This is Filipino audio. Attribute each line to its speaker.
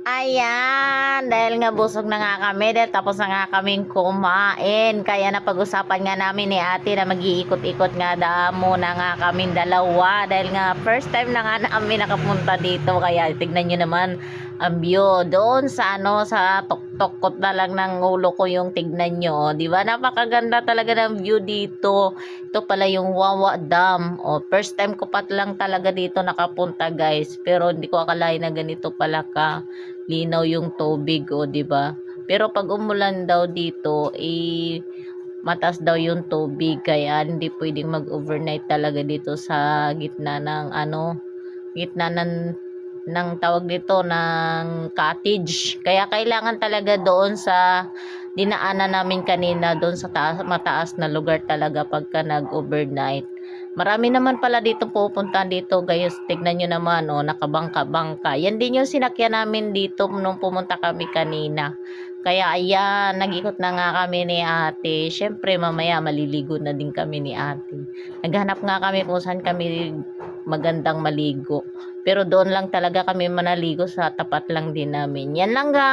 Speaker 1: Ayan, dahil nga busog na nga kami, dahil tapos na nga kaming kumain. Kaya napag-usapan nga namin ni ate na mag-iikot-ikot nga muna nga kaming dalawa. Dahil nga first time na nga namin nakapunta dito. Kaya tignan nyo naman ang view. Doon sa sa tuktok na lang ng ulo ko yung tignan nyo. Di ba? Napakaganda talaga ng view dito. Ito pala yung Wawa Dam. First time ko pa lang talaga dito nakapunta guys. Pero hindi ko akalain na ganito pala ka linaw yung tubig, di ba? Pero pag umulan daw dito, mataas daw yung tubig, kaya hindi pwedeng mag-overnight talaga dito sa gitna ng gitna ng tawag dito ng cottage. Kaya kailangan talaga doon sa dinaanan namin kanina, doon sa mataas na lugar talaga pagka nag-overnight. Marami naman pala dito pupunta dito guys. Tignan nyo naman, nakabangka-bangka. Yan din yung sinakyan namin dito nung pumunta kami kanina. Kaya ayan, nag-ikot na nga kami ni ate. Syempre mamaya maliligo na din kami ni ate. Naghanap nga kami kung saan kami magandang maligo. Pero doon lang talaga kami manaligo, sa tapat lang din namin. Yan lang guys.